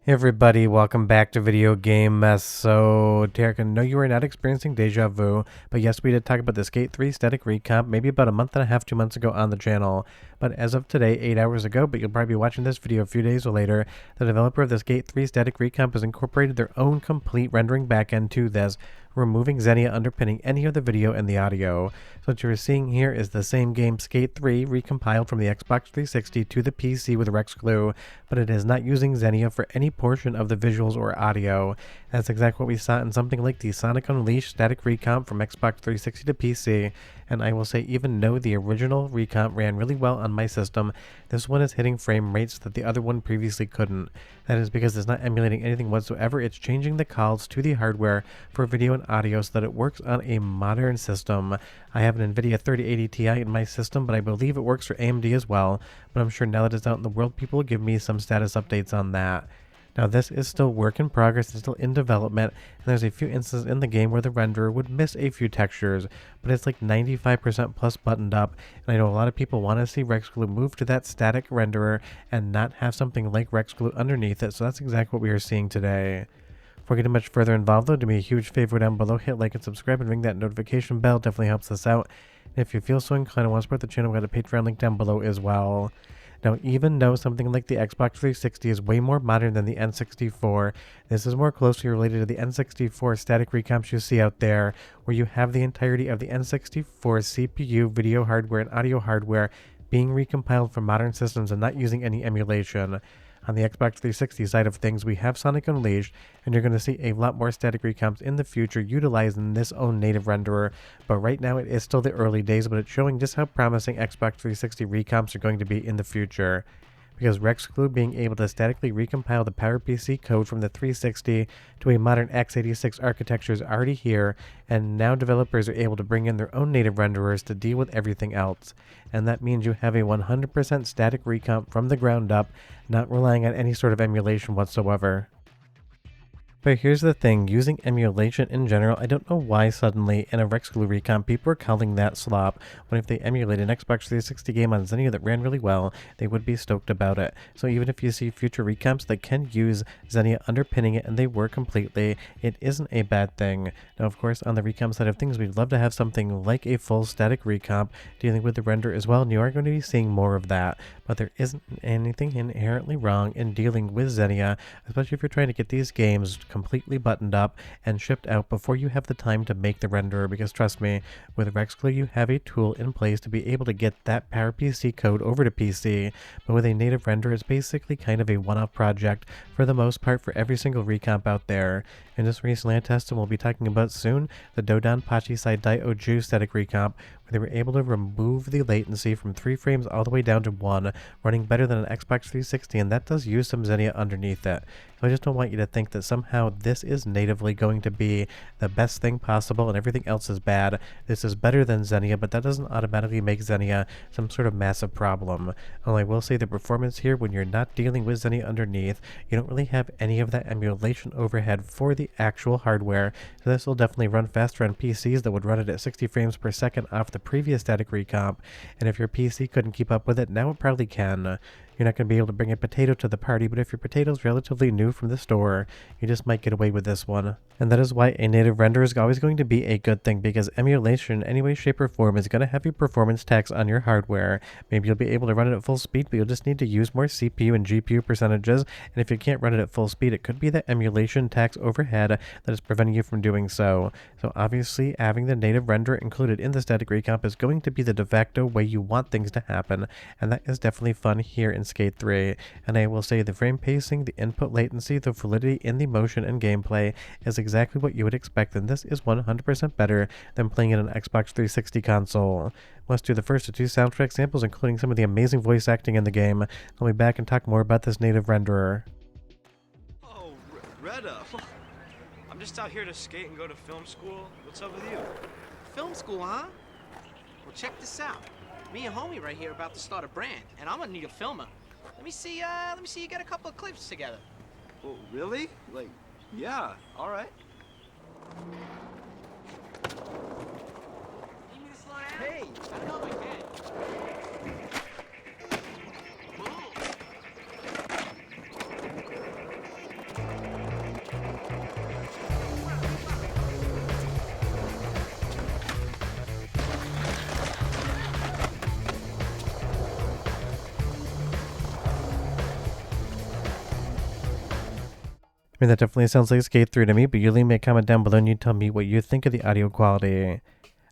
Hey everybody, welcome back to Video Game Mess. So, Derek, I know you are not experiencing deja vu, but yes, we did talk about the Skate 3 static recomp maybe about a month and a half, 2 months ago on the channel. But as of today, 8 hours ago, but you'll probably be watching this video a few days later, the developer of the Skate 3 static recomp has incorporated their own complete rendering backend to this, removing Xenia underpinning any of the video and the audio. So what you're seeing here is the same game Skate 3 recompiled from the Xbox 360 to the PC with RexGlue, but it is not using Xenia for any portion of the visuals or audio. That's exactly what we saw in something like the Sonic Unleashed static recomp from Xbox 360 to PC, and I will say even though the original recomp ran really well on my system, this one is hitting frame rates that the other one previously couldn't. That is because it's not emulating anything whatsoever, it's changing the calls to the hardware for video and audio so that it works on a modern system. I have an NVIDIA 3080 Ti in my system, but I believe it works for AMD as well, but I'm sure now that it's out in the world, people will give me some status updates on that. Now this is still work in progress, it's still in development, and there's a few instances in the game where the renderer would miss a few textures, but it's like 95% plus buttoned up, and I know a lot of people want to see RexGlue move to that static renderer and not have something like RexGlue underneath it, so that's exactly what we are seeing today. Before getting much further involved though, do me a huge favor down below, hit like and subscribe and ring that notification bell, definitely helps us out. And if you feel so inclined and want to support the channel, we got a Patreon link down below as well. Now, even though something like the Xbox 360 is way more modern than the N64, this is more closely related to the N64 static recomps you see out there, where you have the entirety of the N64 CPU, video hardware, and audio hardware being recompiled from modern systems and not using any emulation. On the Xbox 360 side of things, we have Sonic Unleashed, and you're going to see a lot more static recomps in the future utilizing this own native renderer, but right now it is still the early days, but it's showing just how promising Xbox 360 recomps are going to be in the future. Because RexGlue being able to statically recompile the PowerPC code from the 360 to a modern x86 architecture is already here, and now developers are able to bring in their own native renderers to deal with everything else. And that means you have a 100% static recomp from the ground up, not relying on any sort of emulation whatsoever. But here's the thing, using emulation in general, I don't know why suddenly in a RexGlue recomp people are calling that slop, when if they emulate an Xbox 360 game on Xenia that ran really well, they would be stoked about it. So even if you see future recomps that can use Xenia underpinning it and they work completely, it isn't a bad thing. Now of course on the recomp side of things, we'd love to have something like a full static recomp dealing with the render as well, and you are going to be seeing more of that. But there isn't anything inherently wrong in dealing with Xenia, especially if you're trying to get these games completely buttoned up and shipped out before you have the time to make the renderer, because trust me, with RexGlue you have a tool in place to be able to get that PowerPC code over to PC, but with a native renderer it's basically kind of a one-off project for the most part for every single recomp out there. And just recently I tested, and we'll be talking about soon, the Dodon Pachi Dai Oju static recomp, where they were able to remove the latency from 3 frames all the way down to 1, running better than an Xbox 360, and that does use some Xenia underneath it. So I just don't want you to think that somehow this is natively going to be the best thing possible and everything else is bad. This is better than Xenia, but that doesn't automatically make Xenia some sort of massive problem. Only I will say the performance here, when you're not dealing with Xenia underneath, you don't really have any of that emulation overhead for the actual hardware, so this will definitely run faster on PCs that would run it at 60 frames per second off the previous static recomp, and if your PC couldn't keep up with it, now it probably can. You're not going to be able to bring a potato to the party, but if your potato's relatively new from the store, you just might get away with this one. And that is why a native renderer is always going to be a good thing, because emulation in any way, shape, or form is going to have a performance tax on your hardware. Maybe you'll be able to run it at full speed, but you'll just need to use more CPU and GPU percentages, and if you can't run it at full speed, it could be that emulation tax overhead that is preventing you from doing so. So obviously, having the native renderer included in the static recomp is going to be the de facto way you want things to happen, and that is definitely fun here in Skate 3, and I will say the frame pacing, the input latency, the validity in the motion and gameplay is exactly what you would expect, and this is 100% better than playing in an Xbox 360 console. Let's do the first of 2 soundtrack samples, including some of the amazing voice acting in the game. I'll be back and talk more about this native renderer. Oh, Retta. I'm just out here to skate and go to film school. What's up with you? Film school, huh? Well, check this out. Me and homie right here about to start a brand, and I'm gonna need a filmer. Let me see you get a couple of clips together. Oh, really? Like, yeah, all right. Need me to slow down? Hey, I don't know if I can. Cool. mean, that definitely sounds like Skate 3 to me, but you leave me a comment down below and you tell me what you think of the audio quality.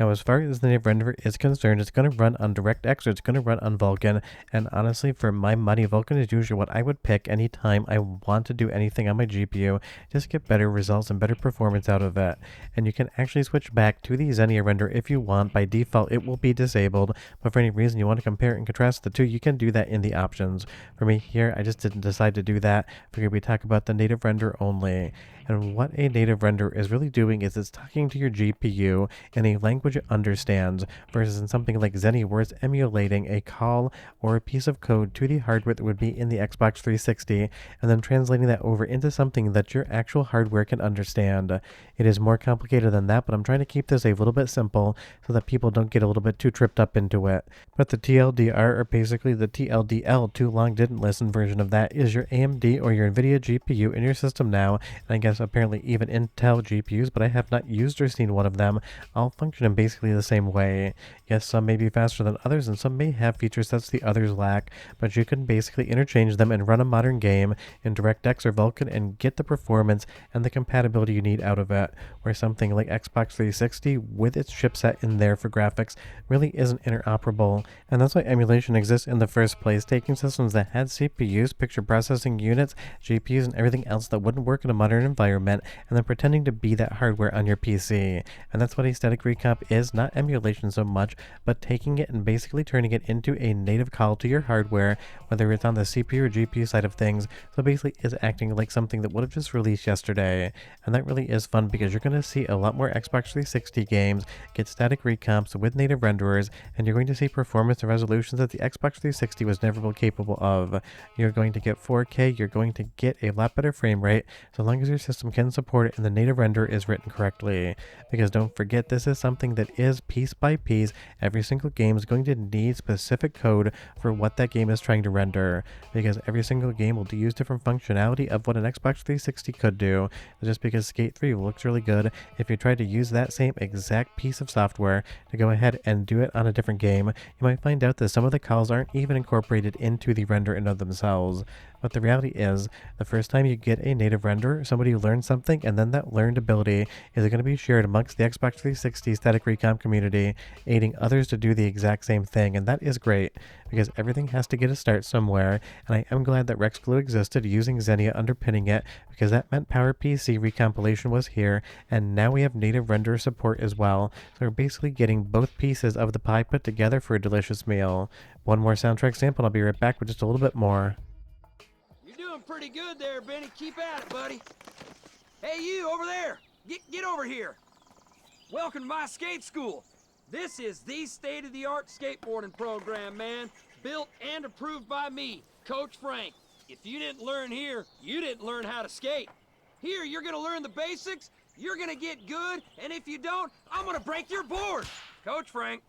Now, as far as the native renderer is concerned, it's going to run on DirectX or it's going to run on Vulkan. And honestly, for my money, Vulkan is usually what I would pick anytime I want to do anything on my GPU, just get better results and better performance out of it. And you can actually switch back to the Xenia render if you want. By default, it will be disabled, but for any reason you want to compare and contrast the two, you can do that in the options. For me here, I just didn't decide to do that. Figured we talk about the native render only. And what a native render is really doing is it's talking to your GPU in a language it understands, versus in something like Xenia where it's emulating a call or a piece of code to the hardware that would be in the Xbox 360 and then translating that over into something that your actual hardware can understand. It is more complicated than that, but I'm trying to keep this a little bit simple so that people don't get a little bit too tripped up into it. But the TLDR, or basically the TLDL, too long didn't listen version of that, is your AMD or your NVIDIA GPU in your system now, and I guess apparently even Intel GPUs, but I have not used or seen one of them, all function in basically the same way. Yes, some may be faster than others, and some may have feature sets the others lack, but you can basically interchange them and run a modern game in DirectX or Vulkan and get the performance and the compatibility you need out of it, where something like Xbox 360 with its chipset in there for graphics really isn't interoperable, and that's why emulation exists in the first place, taking systems that had CPUs, picture processing units, GPUs, and everything else that wouldn't work in a modern environment, and then pretending to be that hardware on your PC. And that's what a static recomp is, not emulation so much, but taking it and basically turning it into a native call to your hardware, whether it's on the CPU or GPU side of things, so basically is acting like something that would have just released yesterday. And that really is fun because you're going to see a lot more Xbox 360 games get static recomps with native renderers, and you're going to see performance and resolutions that the Xbox 360 was never capable of. You're going to get 4K, you're going to get a lot better frame rate, so long as your system can support it and the native render is written correctly. Because don't forget, this is something that is piece by piece. Every single game is going to need specific code for what that game is trying to render, because every single game will use different functionality of what an Xbox 360 could do. Just because Skate 3 looks really good, if you try to use that same exact piece of software to go ahead and do it on a different game, you might find out that some of the calls aren't even incorporated into the render in of themselves. But the reality is, the first time you get a native render, somebody learns something, and then that learned ability is going to be shared amongst the Xbox 360 static recomp community, aiding others to do the exact same thing, and that is great, because everything has to get a start somewhere, and I am glad that RexGlue existed using Xenia underpinning it, because that meant PowerPC recompilation was here, and now we have native render support as well, so we're basically getting both pieces of the pie put together for a delicious meal. One more soundtrack sample, and I'll be right back with just a little bit more. Pretty good there, Benny. Keep at it, buddy. Hey, you over there. Get over here. Welcome to my skate school. This is the state-of-the-art skateboarding program, man. Built and approved by me, Coach Frank. If you didn't learn here, you didn't learn how to skate. Here, you're gonna learn the basics, you're gonna get good, and if you don't, I'm gonna break your board. Coach Frank.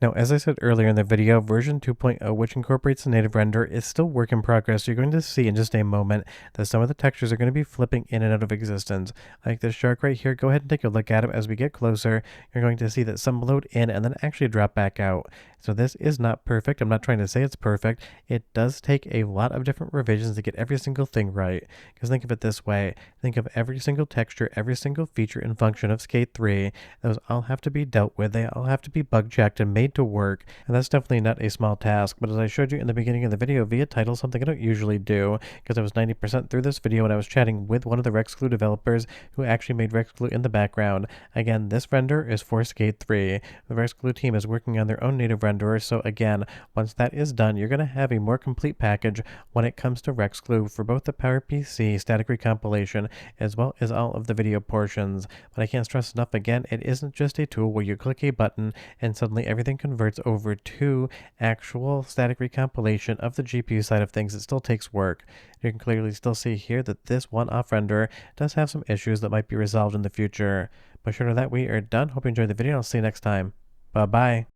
Now, as I said earlier in the video, version 2.0, which incorporates the native render, is still work in progress. You're going to see in just a moment that some of the textures are going to be flipping in and out of existence. Like this shark right here, go ahead and take a look at him. As we get closer, you're going to see that some load in and then actually drop back out. So this is not perfect. I'm not trying to say it's perfect. It does take a lot of different revisions to get every single thing right. Because think of it this way. Think of every single texture, every single feature and function of Skate 3. Those all have to be dealt with. They all have to be bug checked and made to work. And that's definitely not a small task. But as I showed you in the beginning of the video via title, something I don't usually do, because I was 90% through this video and I was chatting with one of the RexGlue developers who actually made RexGlue in the background. Again, this render is for Skate 3. The RexGlue team is working on their own native renderer. So again, once that is done, you're going to have a more complete package when it comes to RexGlue for both the PowerPC static recompilation as well as all of the video portions. But I can't stress enough again, it isn't just a tool where you click a button and suddenly everything converts over to actual static recompilation of the GPU side of things. It still takes work. You can clearly still see here that this one-off renderer does have some issues that might be resolved in the future. But short of that, we are done. Hope you enjoyed the video. I'll see you next time. Bye-bye.